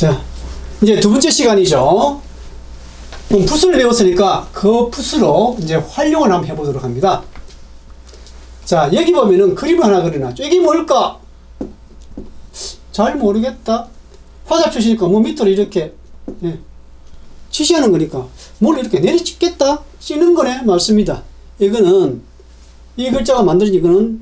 자, 이제 두 번째 시간이죠. 그럼 풋을 배웠으니까 그 풋으로 이제 활용을 한번 해보도록 합니다. 자, 여기 보면은 그림을 하나 그려놨죠. 이게 뭘까? 잘 모르겠다. 화살 표시니까 뭐 밑으로 이렇게 치시하는 거니까 뭘 이렇게 내리찍겠다? 찍는 거네. 맞습니다. 이거는 이 글자가 만들어진 이거는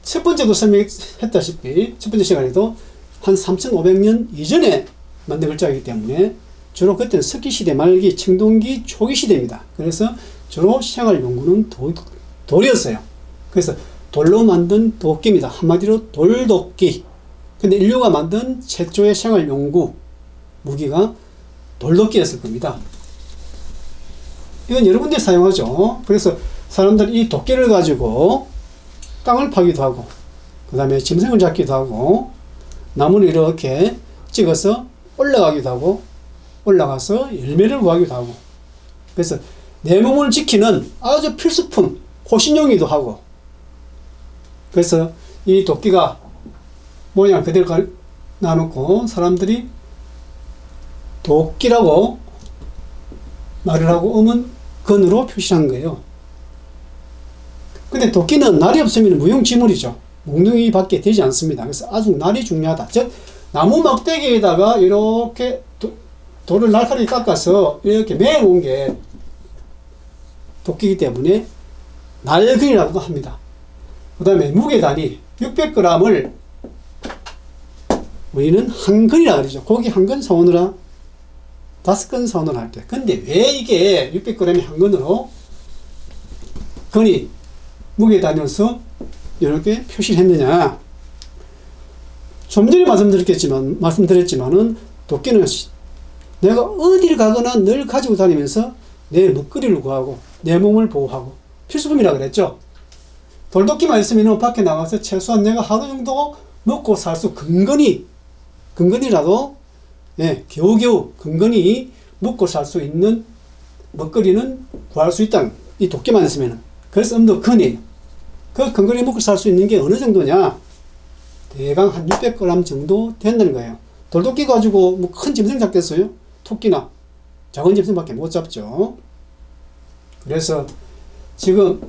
첫 번째도 설명했다시피 첫 번째 시간에도 한 3500년 이전에 만든 글자이기 때문에 주로 그때는 석기시대 말기, 청동기 초기 시대입니다. 그래서 주로 생활 연구는 돌이었어요. 그래서 돌로 만든 도끼입니다. 한마디로 돌도끼. 근데 인류가 만든 최초의 생활 연구 무기가 돌도끼였을 겁니다. 이건 여러 군데 사용하죠. 그래서 사람들이 이 도끼를 가지고 땅을 파기도 하고, 그 다음에 짐승을 잡기도 하고, 나무를 이렇게 찍어서 올라가기도 하고, 올라가서 열매를 구하기도 하고, 그래서 내 몸을 지키는 아주 필수품, 호신용이기도 하고, 그래서 이 도끼가 모양 그대로 놔놓고 사람들이 도끼라고 말을 하고 음은건으로 표시한 거예요. 근데 도끼는 날이 없으면 무용지물이죠. 몽둥이 밖에 되지 않습니다. 그래서 아주 날이 중요하다. 즉, 나무 막대기에다가 이렇게 돌을 날카롭게 깎아서 이렇게 매놓은 게 도끼이기 때문에 날근이라고도 합니다. 그 다음에 무게 단위 600g을 우리는 한 근이라 그러죠. 고기 한 근 사오느라 5근 사오느라 할 때. 근데 왜 이게 600g이 한 근으로 근이 무게 단위로서 이렇게 표시를 했느냐. 좀 전에 말씀드렸지만은 도끼는 내가 어디를 가거나 늘 가지고 다니면서 내 먹거리를 구하고 내 몸을 보호하고 필수품이라 그랬죠. 돌도끼만 있으면 밖에 나가서 최소한 내가 하루 정도 먹고 살 수 근근이라도 겨우겨우 근근히 먹고 살 수 있는 먹거리는 구할 수 있다. 이 도끼만 있으면. 그래서 음도 근이에요. 그 근근히 먹고 살 수 있는 게 어느 정도냐? 대강 한 600g 정도 된다는 거예요. 돌도끼 가지고 뭐 큰 짐승 잡겠어요? 토끼나 작은 짐승밖에 못 잡죠. 그래서 지금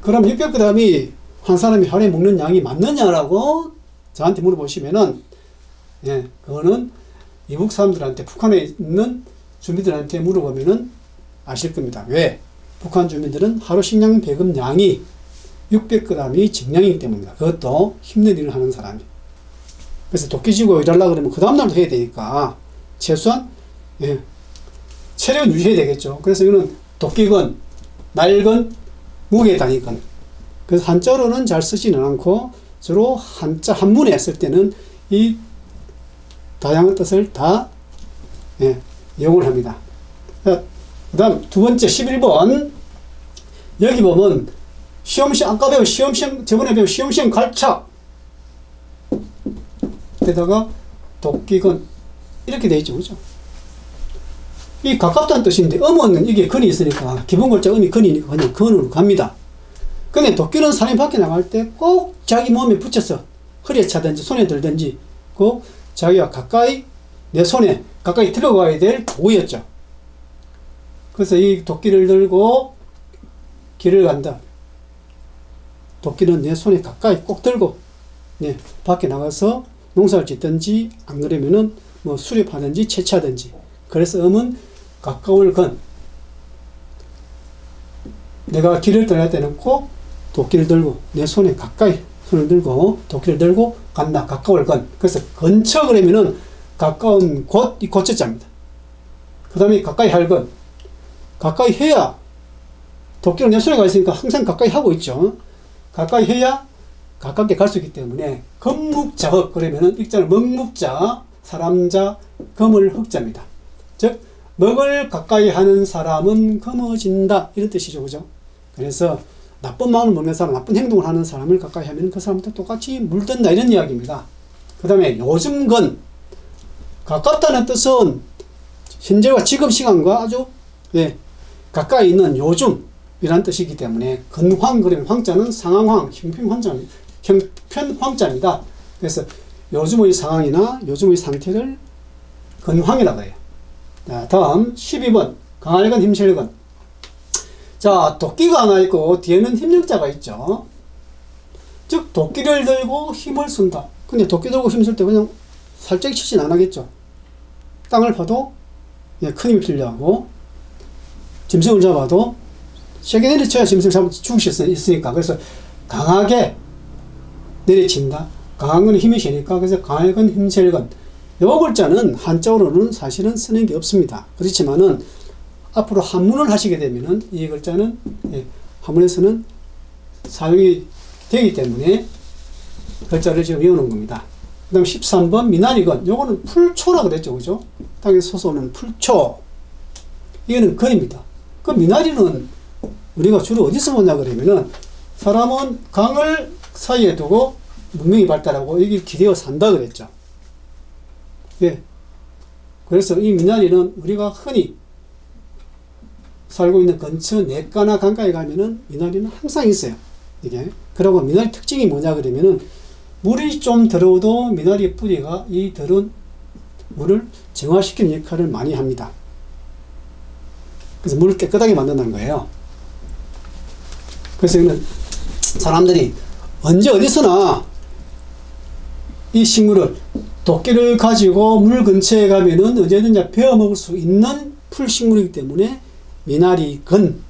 그럼 600g이 한 사람이 하루에 먹는 양이 맞느냐라고 저한테 물어보시면은 그거는 이북 사람들한테 북한에 있는 주민들한테 물어보면은 아실 겁니다. 왜? 북한 주민들은 하루 식량 배급량이 600g이 정량이기 때문입니다. 그것도 힘든 일을 하는 사람이. 그래서 도끼 쥐고 일하려고 그러면 그 다음날도 해야 되니까 최소한 체력을 유지해야 되겠죠. 그래서 이거는 도끼건, 날건, 무게 단위건. 그래서 한자로는 잘 쓰지는 않고 주로 한자 한문에 쓸 때는 이 다양한 뜻을 다 이용을 합니다. 그 다음 두 번째 11번 여기 보면 아까 배운 저번에 배운 시험시험 갈착 에다가 도끼건 이렇게 되어 있죠. 그죠? 이 가깝다는 뜻인데 음은 이게 근이 있으니까 기본 글자 음이 근이니까 그냥 근으로 갑니다. 근데 도끼는 사람이 밖에 나갈 때 꼭 자기 몸에 붙여서 허리에 차든지 손에 들든지 꼭 자기가 가까이 내 손에 가까이 들어가야 될 도구였죠. 그래서 이 도끼를 들고 길을 간다. 도끼는 내 손에 가까이 꼭 들고 밖에 나가서 농사를 짓든지 안 그러면은 뭐 수렵하든지 채취하든지. 그래서 음은 가까울 건. 내가 길을 떠날 때는 꼭 도끼를 들고 내 손에 가까이 손을 들고 도끼를 들고 간다. 가까울 건. 그래서 근처 그러면은 가까운 곳, 이 고쳐자입니다. 그 다음에 가까이 할 건. 가까이 해야 도끼는 내 손에 가 있으니까 항상 가까이 하고 있죠. 가까이 해야 가깝게 갈 수 있기 때문에 금묵자흑 그러면은 읽자는 먹묵자 사람자 금을 흑자입니다. 즉 먹을 가까이 하는 사람은 금어진다 이런 뜻이죠. 그죠? 그래서 나쁜 마음을 먹는 사람, 나쁜 행동을 하는 사람을 가까이 하면 그 사람도 똑같이 물든다 이런 이야기입니다. 그 다음에 요즘 건 가깝다는 뜻은 현재와 지금 시간과 아주 가까이 있는 요즘이라는 뜻이기 때문에 근황 그러면 황자는 상황황, 형편 황자입니다. 그래서 요즘의 상황이나 요즘의 상태를 근황이라고 해요. 자, 다음 12번 강할근 힘실근. 자, 도끼가 하나 있고 뒤에는 힘력자가 있죠. 즉 도끼를 들고 힘을 쓴다. 근데 도끼 들고 힘 쓸 때 그냥 살짝 치진 안 하겠죠. 땅을 파도 큰 힘이 필요하고, 짐승을 잡아도 세게 내리쳐야 짐승을 잡을 죽을 수 있으니까. 그래서 강하게 내리친다. 강한 건 힘이 세니까. 그래서 강할근 힘실근. 요 글자는 한자어로는 사실은 쓰는 게 없습니다. 그렇지만은 앞으로 한문을 하시게 되면은 이 글자는 한문에서는 사용이 되기 때문에 글자를 지금 외우는 겁니다. 그 다음 13번 미나리근. 요거는 풀초라고 그랬죠. 그죠? 땅에 솟아오는 풀초. 이거는 근입니다. 그 미나리는 우리가 주로 어디서 보냐 그러면은, 사람은 강을 사이에 두고 문명이 발달하고 여기 기대어 산다 그랬죠. 예. 그래서 이 미나리는 우리가 흔히 살고 있는 근처 냇가나 강가에 가면은 미나리는 항상 있어요. 이게. 그리고 미나리 특징이 뭐냐 그러면은, 물이 좀 들어오도 미나리 뿌리가 이 들은 물을 정화시키는 역할을 많이 합니다. 그래서 물을 깨끗하게 만든다는 거예요. 그래서 이는 사람들이 언제 어디서나 이 식물을, 도끼를 가지고 물 근처에 가면은 언제든지 베어 먹을 수 있는 풀식물이기 때문에 미나리근.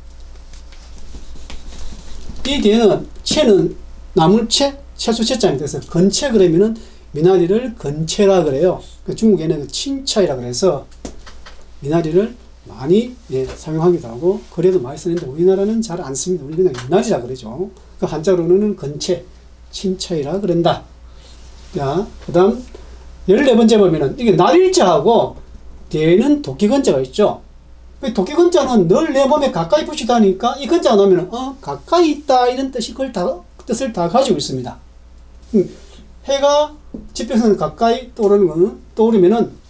이 뒤에는 채는 나물채, 채소 채자입니다. 그래서 근채 그러면은 미나리를 근채라 그래요. 중국에는 친차이라 그래서 미나리를 많이 사용하기도 하고, 거래도 많이 쓰는데 우리나라는 잘 안 씁니다. 우리 그냥 미나리라 그러죠. 그 한자로는 근채, 친차이라 그런다. 자, 그 다음 14번째 보면은 이게 날일자하고 뒤에는 도끼근자가 있죠. 도끼근자는 늘 내 몸에 가까이 붙이다니까 이 근자가 나오면은 가까이 있다 이런 뜻을 다 가지고 있습니다. 해가 지평선 가까이 떠오르면은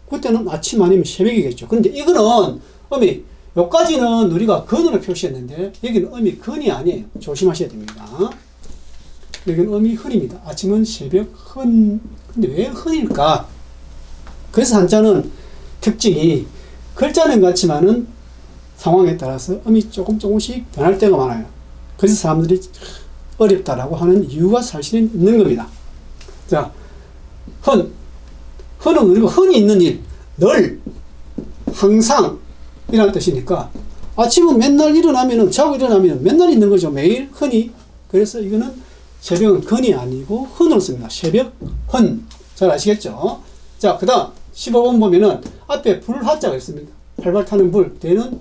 그때는 아침 아니면 새벽이겠죠. 그런데 이거는 음이 여기까지는 우리가 근으로 표시했는데 여기는 음이 근이 아니에요. 조심하셔야 됩니다. 여기는 음이 흔입니다. 아침은 새벽 흔. 근데 왜 흔일까? 그래서 한자는 특징이 글자는 같지만은 상황에 따라서 음이 조금씩 변할 때가 많아요. 그래서 사람들이 어렵다라고 하는 이유가 사실은 있는 겁니다. 자, 흔은 우리가 흔히 있는 일, 늘, 항상 이라는 뜻이니까 아침은 맨날 일어나면은, 자고 일어나면 맨날 있는 거죠. 매일 흔히. 그래서 이거는 새벽은 근이 아니고 흔을 씁니다. 새벽, 흔. 잘 아시겠죠? 자, 그 다음 15번 보면은 앞에 불화자가 있습니다. 활발 타는 불, 뒤에는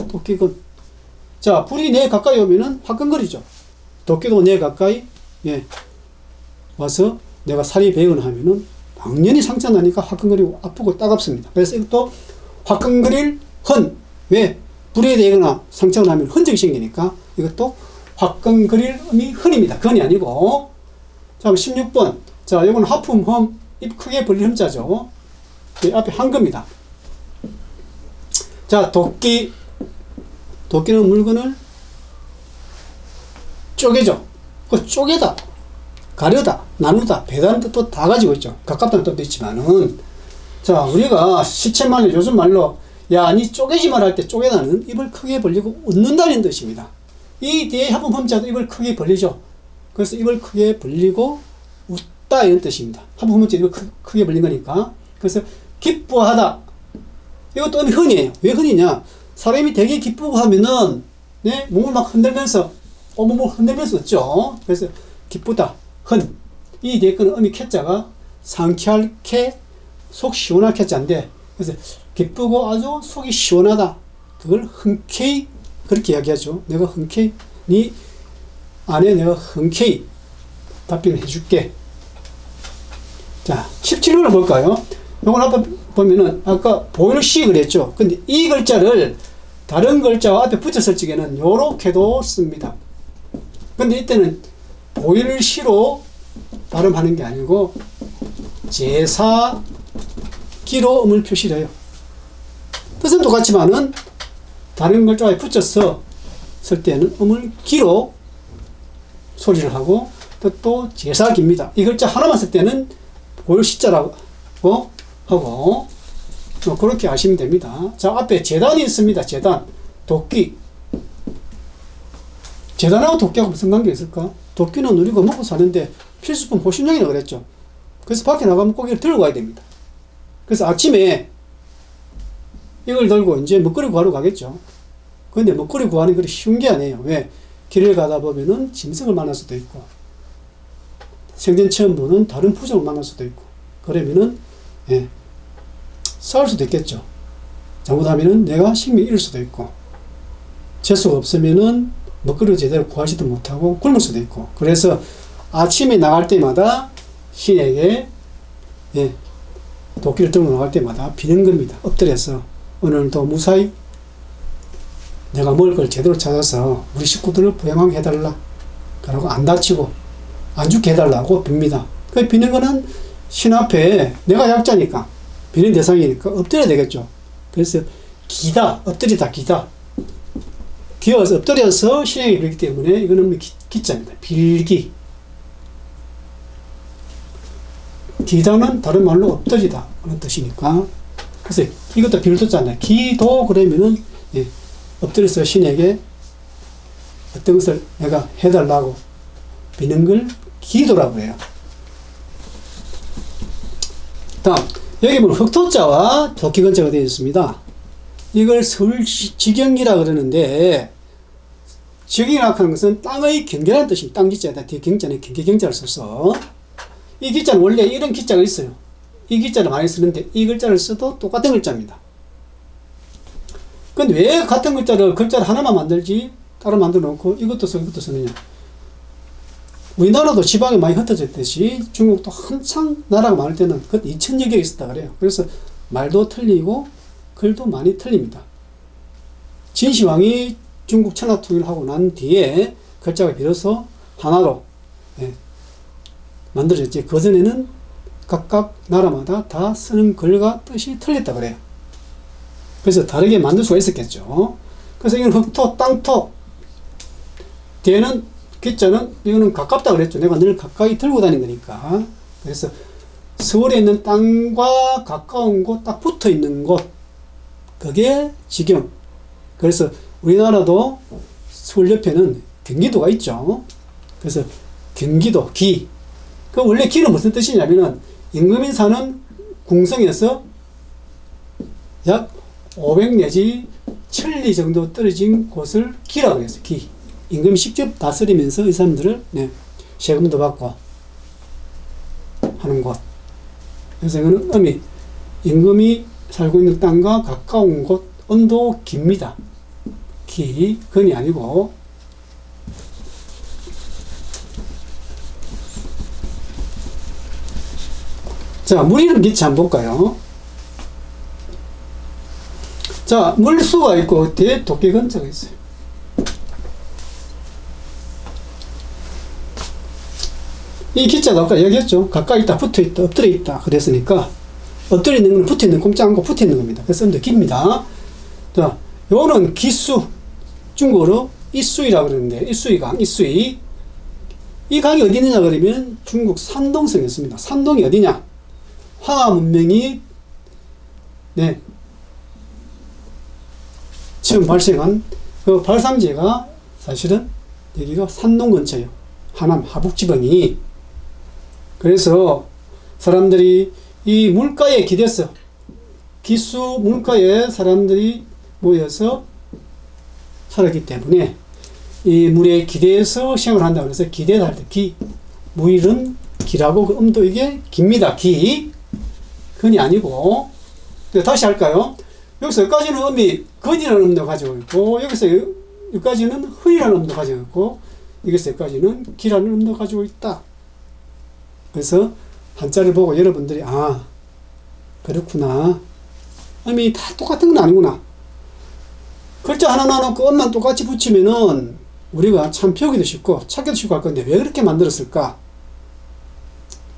도끼근. 자, 불이 내 가까이 오면은 화끈거리죠. 도끼도 내 가까이 와서 내가 살이 배거나 하면은 당연히 상처 나니까 화끈거리고 아프고 따갑습니다. 그래서 이것도 화끈거릴 흔. 왜? 불에 대거나 상처가 나면 흔적이 생기니까 이것도 화끈거릴 음이 흔입니다. 근이 아니고. 자, 16번. 자, 이건 하품, 험, 입 크게 벌릴 험자죠. 앞에 한겁니다. 자, 도끼는 물건을 쪼개죠. 그 쪼개다, 가려다, 나누다, 배다는 뜻도 다 가지고 있죠. 가깝다는 뜻도 있지만은. 자, 우리가 시쳇말로, 요즘 말로, 야, 니 쪼개지 말 할 때 쪼개다는 입을 크게 벌리고 웃는다는 뜻입니다. 이 뒤에 하품, 험자도 입을 크게 벌리죠. 그래서 입을 크게 벌리고 웃다 이런 뜻입니다. 하품, 험자 입을 크게 벌린 거니까. 그래서 기뻐하다. 이것도 음이 흔이에요. 왜 흔이냐? 사람이 되게 기쁘고 하면은, 몸을 막 흔들면서, 온몸을 흔들면서 웃죠. 그래서 기쁘다, 흔. 이 뒤에 거는 음이 쾌자가 상쾌할 쾌, 속 시원할 쾌자인데, 그래서 기쁘고 아주 속이 시원하다. 그걸 흔쾌히 그렇게 이야기하죠. 내가 흔쾌히, 네 안에 내가 흔쾌히 답변을 해줄게. 자, 17번을 볼까요? 요걸 한번 보면은 아까 보일시 그랬죠. 근데 이 글자를 다른 글자와 앞에 붙였을 적에는 요렇게도 씁니다. 근데 이때는 보일시로 발음하는 게 아니고 제사기로 음을 표시를 해요. 뜻은 똑같지만은 다른 글자에 붙여서 쓸 때는 음을 기로 소리를 하고 뜻도 제사기입니다. 이 글자 하나만 쓸 때는 보일시자라고 하고 그렇게 아시면 됩니다. 자, 앞에 재단이 있습니다. 재단, 도끼. 재단하고 도끼하고 무슨 관계가 있을까? 도끼는 우리가 먹고 사는데 필수품 호신용이라고 그랬죠. 그래서 밖에 나가면 꼭 이걸 들고 가야 됩니다. 그래서 아침에 이걸 들고 이제 먹거리 구하러 가겠죠. 근데 먹거리 구하는 게 쉬운 게 아니에요. 왜? 길을 가다 보면은 짐승을 만날 수도 있고, 생전 처음 보는 다른 부족을 만날 수도 있고, 그러면은, 예, 싸울 수도 있겠죠. 잘못하면은 내가性命 잃을 수도 있고, 재수가 없으면은 먹거리를 제대로 구하지도 못하고 굶을 수도 있고, 그래서 아침에 나갈 때마다 신에게, 예, 도끼를 들고 나갈 때마다 비는 겁니다. 엎드려서 오늘도 무사히 내가 먹을 걸 제대로 찾아서 우리 식구들을 부양하게 해달라. 그러고 안 다치고 안 죽게 해달라고 빕니다. 그 비는 거는 신 앞에 내가 약자니까, 비는 대상이니까 엎드려야 되겠죠. 그래서 기다, 엎드리다, 기다. 기어서 엎드려서 신에게 빌기 때문에 이거는 기자입니다. 빌기. 기다는 다른 말로 엎드리다 그런 뜻이니까. 그래서 이것도 빌도잖아요. 기도 그러면은, 예, 엎드려서 신에게 어떤 것을 내가 해달라고 비는 걸 기도라고 해요. 다음, 여기 보면 흑토자와 도끼근자가 되어 있습니다. 이걸 서울지경이라 그러는데, 지경이라고 하는 것은 땅의 경계라는 뜻입니다. 땅 기자에다 뒤에 경자는 경계 경자를 써서, 이 기자는 원래 이런 기자가 있어요. 이 기자를 많이 쓰는데 이 글자를 써도 똑같은 글자입니다. 근데 왜 같은 글자를 하나만 만들지 따로 만들어 놓고 이것도 쓰느냐? 우리나라도 지방에 많이 흩어져 있듯이 중국도 한창 나라가 많을 때는 그 2000여 개 있었다 그래요. 그래서 말도 틀리고 글도 많이 틀립니다. 진시황이 중국 천하 통일하고 난 뒤에 글자가 비로소 하나로, 예, 만들어졌지. 그전에는 각각 나라마다 다 쓰는 글과 뜻이 틀렸다 그래요. 그래서 다르게 만들 수가 있었겠죠. 그래서 이건 흑토, 땅토. 뒤에는 기자는 이거는 가깝다 그랬죠. 내가 늘 가까이 들고 다니는 거니까. 그래서 서울에 있는 땅과 가까운 곳, 딱 붙어 있는 곳, 그게 지경. 그래서 우리나라도 서울 옆에는 경기도가 있죠. 그래서 경기도, 기. 그 원래 기는 무슨 뜻이냐면은 임금이 사는 궁성에서 약 500 내지 1000리 정도 떨어진 곳을 기라고 했어요. 기. 임금이 직접 다스리면서 이 사람들을, 네, 세금도 받고 하는 곳. 그래서 이거는 임금이 살고 있는 땅과 가까운 곳, 언도 기입니다. 기, 근이 아니고. 자, 물이는 기체 한번 볼까요? 자, 물수가 있고 뒤에 도끼근자가 있어요. 이 기자도 아까 얘기했죠. 가까이 있다, 붙어 있다, 엎드려 있다 그랬으니까 엎드려 있는 건 붙어 있는, 꼼짝 않고 붙어 있는 겁니다. 그래서 좀 더 깁니다. 자, 요거는 기수, 중국어로 이수이라고 그러는데, 이수이강, 이수이. 이 강이 어디 있느냐 그러면 중국 산동성에 있습니다. 산동이 어디냐? 황하 문명이, 네, 처음 발생한 그 발상지가 사실은 여기가 산동 근처예요. 하남 하북지방이. 그래서 사람들이 이 물가에 기대서, 기수 물가에 사람들이 모여서 살았기 때문에 이 물에 기대서 생활을 한다고 해서 기대다 할 때 기, 물은 기라고, 그 음도 이게 깁니다. 기. 근이 아니고. 다시 할까요? 여기서 여기까지는 음이 근이라는 음도 가지고 있고, 여기서 여기까지는 흔이라는 음도 가지고 있고, 여기서 여기까지는 기라는 음도 가지고 있다. 그래서 한자를 보고 여러분들이, 아, 그렇구나. 음이 다 똑같은 건 아니구나. 글자 하나 놔놓고 음만 똑같이 붙이면은 우리가 참 배우기도 쉽고 찾기도 쉽고 할 건데 왜 그렇게 만들었을까?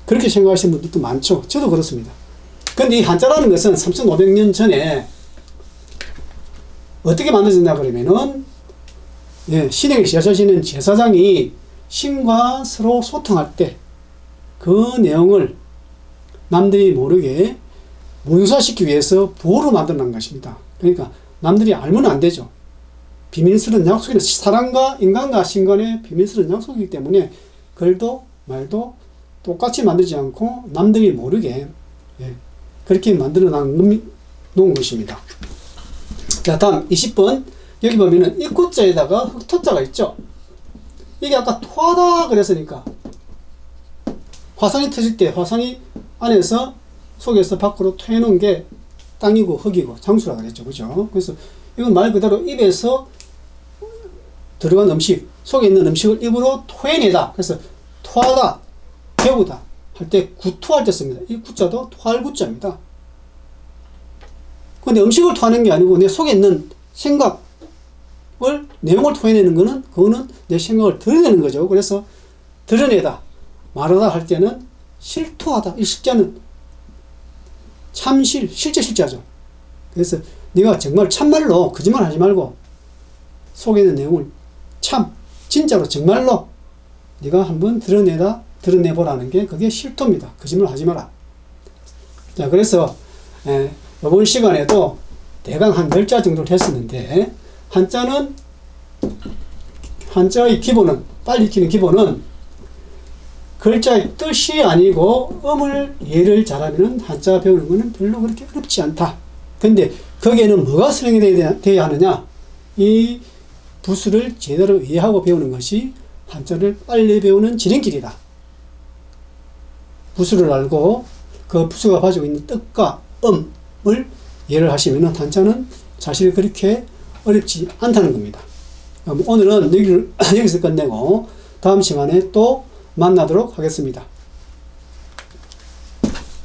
그렇게 생각하시는 분들도 많죠. 저도 그렇습니다. 근데 이 한자라는 것은 3500년 전에 어떻게 만들어졌나 그러면은, 예, 신에게 제사지는 제사장이 신과 서로 소통할 때 그 내용을 남들이 모르게 문서화시키기 위해서 부호로 만들어 놓은 것입니다. 그러니까 남들이 알면 안 되죠. 비밀스러운 약속이나 사람과 인간과 신간의 비밀스러운 약속이기 때문에 글도 말도 똑같이 만들지 않고 남들이 모르게 그렇게 만들어 놓은 것입니다. 자, 다음 20번. 여기 보면은 입구자에다가 흑토자가 있죠. 이게 아까 토하다 그랬으니까 화산이 터질 때 화산이 안에서 속에서 밖으로 토해놓은 게 땅이고 흙이고 장수라 그랬죠. 그죠? 그래서 이건 말 그대로 입에서 들어간 음식, 속에 있는 음식을 입으로 토해내다. 그래서 토하다, 배우다 할 때 구토할 때 씁니다. 이 구자도 토할 구자입니다. 근데 음식을 토하는 게 아니고 내 속에 있는 생각을, 내용을 토해내는 거는, 그거는 내 생각을 드러내는 거죠. 그래서 드러내다, 말하다 할 때는 실토하다. 이 실자는 참실, 실제 실자죠. 그래서 네가 정말 참말로 거짓말 하지 말고 속에 있는 내용을 진짜로 정말로 네가 한번 드러내보라는 게 그게 실토입니다. 거짓말 하지 마라. 자, 그래서 이번 시간에도 대강 한 10자 정도를 했었는데, 한자의 기본은, 빨리 익히는 기본은 글자의 뜻이 아니고 예를 잘하면 한자 배우는 것은 별로 그렇게 어렵지 않다. 근데 거기에는 뭐가 수행이 되어야 하느냐? 이 부수를 제대로 이해하고 배우는 것이 한자를 빨리 배우는 지름길이다. 부수를 알고 그 부수가 가지고 있는 뜻과 음을 이해를 하시면 한자는 사실 그렇게 어렵지 않다는 겁니다. 오늘은 여기서 끝내고 다음 시간에 또 만나도록 하겠습니다.